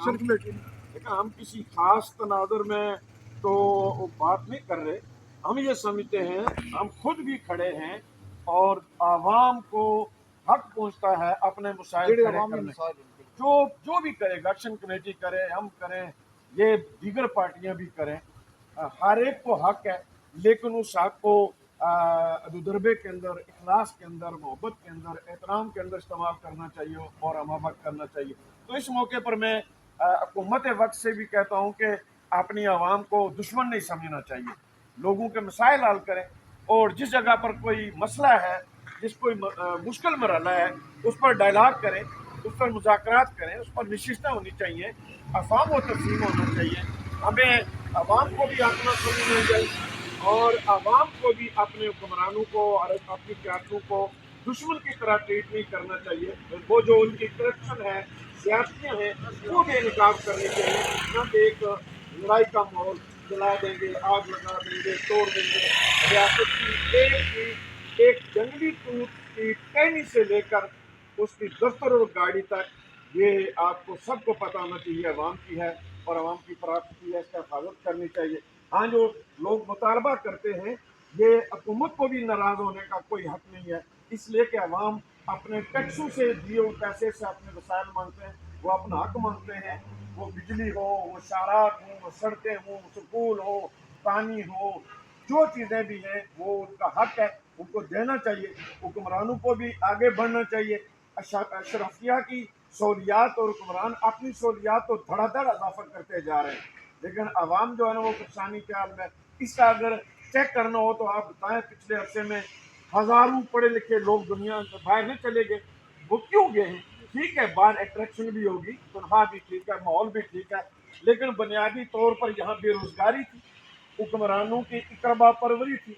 Action committee, लेकिन हम किसी खास तनाजुर में तो बात नहीं कर रहे। हम ये समझते हैं, हम खुद भी खड़े हैं और आवाम को हक पहुंचता है अपने मसाइल खड़े करने। जो जो भी करेगा, एक्शन कमेटी करे, हम करें, ये दीगर पार्टियां भी करें, हर एक को हक है, लेकिन उस हक को दुदरबे के अंदर, इखलास के अंदर, मोहब्बत के अंदर, एहतराम के अंदर इस्तेमाल करना चाहिए और अमावक करना चाहिए। तो इस मौके पर मैं हुकूमत वक्त से भी कहता हूँ कि अपनी आवाम को दुश्मन नहीं समझना चाहिए, लोगों के मसाइल हल करें, और जिस जगह पर कोई मसला है, जिस कोई मुश्किल मरला है, उस पर डायलाग करें, उस पर मुज़ाकरात करें, उस पर नशिस्तें होनी चाहिए, अफवाम व तस्लीम होना चाहिए। हमें आवाम को भी अपना समझना चाहिए और आवाम को भी अपने हुक्मरानों को और अपनी क्यादतों को दुश्मन की तरह ट्रीट नहीं करना चाहिए। वो जो उनकी करप्शन है, सियासतियाँ हैं, वो भी इनकार करनी चाहिए। न कि एक लड़ाई का माहौल जला देंगे, आग लगा देंगे, तोड़ देंगे। रियासत की एक जंगली तूत की टहनी से लेकर उसकी दफ्तर और गाड़ी तक, ये आपको सबको पता होना चाहिए अवाम की है और अवाम की प्राप्ति है, इसका हिफाजत करनी चाहिए। हाँ, जो लोग मुतालबा करते हैं, ये हुकूमत को भी नाराज होने का कोई हक नहीं है, इसलिए कि अवाम अपने टैक्सों से दिए हुए पैसे से अपने वसाइल मांगते हैं, वो अपना हक मांगते हैं। वो बिजली हो, वो शारात हो, वो सड़कें हो, स्कूल हो, पानी हो, जो चीज़ें भी हैं वो उनका हक है, उनको देना चाहिए। हुक्मरानों को भी आगे बढ़ना चाहिए। अशरफिया की सहूलियात और हुक्मरान अपनी सहूलियात तो धड़ाधड़ इजाफा करते जा रहे हैं, लेकिन अवाम जो है ना वो परेशानी के हाल में। इसका अगर चेक करना हो तो आप बताएं, पिछले अरसे में हजारों पढ़े लिखे लोग दुनिया में बाहर नहीं चले गए, वो क्यों गए हैं? ठीक है, बाहर अट्रैक्शन भी होगी, तनख्वाह भी ठीक है, माहौल भी ठीक है, लेकिन बुनियादी तौर पर यहाँ बेरोजगारी थी, हुक्मरानों की इकरबा परवरी थी,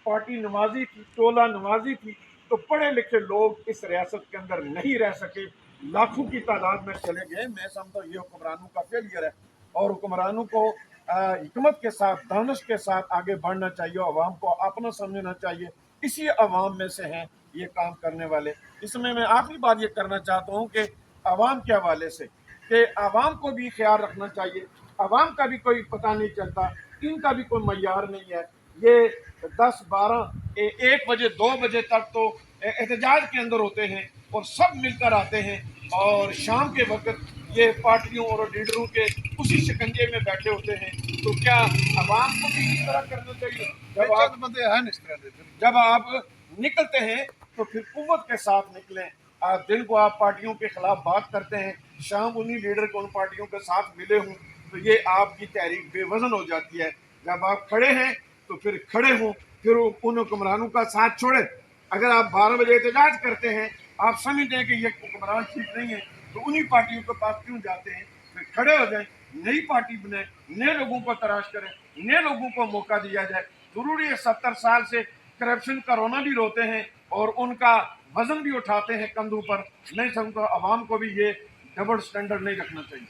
पार्टी नवाजी थी, टोला नवाजी थी। तो पढ़े लिखे लोग इस रियासत के अंदर नहीं रह सके, लाखों की तादाद में चले गए। मैं समझता हूँ ये हुक्मरानों का फेलियर है और हुक्मरानों को हिकमत के साथ, दानिश के साथ आगे बढ़ना चाहिए, आवाम को अपना समझना चाहिए। इसी आवाम में से हैं ये काम करने वाले। इसमें मैं आखिरी बात ये करना चाहता हूँ कि आवाम के हवाले से, कि आवाम को भी ख्याल रखना चाहिए। आवाम का भी कोई पता नहीं चलता, इनका भी कोई मयार नहीं है। ये 10, 12, 1 बजे, 2 बजे तक तो एहतजाज के अंदर होते हैं और सब मिलकर आते हैं, और शाम के वक्त ये पार्टियों और लीडरों के उसी शिकंजे में बैठे होते हैं। तो क्या आवाम को भी इस तरह करना चाहिए? जब आप निकलते हैं तो फिर कुव्वत के साथ निकलें। आज दिन को आप पार्टियों के खिलाफ बात करते हैं, शाम उन्हीं लीडर को उन पार्टियों के साथ मिले हों, तो ये आपकी तहरीक बेवजन हो जाती है। जब आप खड़े हैं तो फिर खड़े हों, फिर उन हुक्मरानों का साथ छोड़ें। अगर आप 12 बजे एहतजाज करते हैं, आप समझते हैं कि ये हुक्मरान ठीक नहीं है, तो उन्हीं पार्टियों के पास क्यों जाते हैं? फिर खड़े हो जाएं, नई पार्टी बनाएं, नए लोगों को तलाश करें, नए लोगों को मौका दिया जाए। जरूरी है 70 साल से करप्शन का रोना भी रोते हैं और उनका वजन भी उठाते हैं कंधों पर। नहीं समझता, आवाम को भी ये डबल स्टैंडर्ड नहीं रखना चाहिए।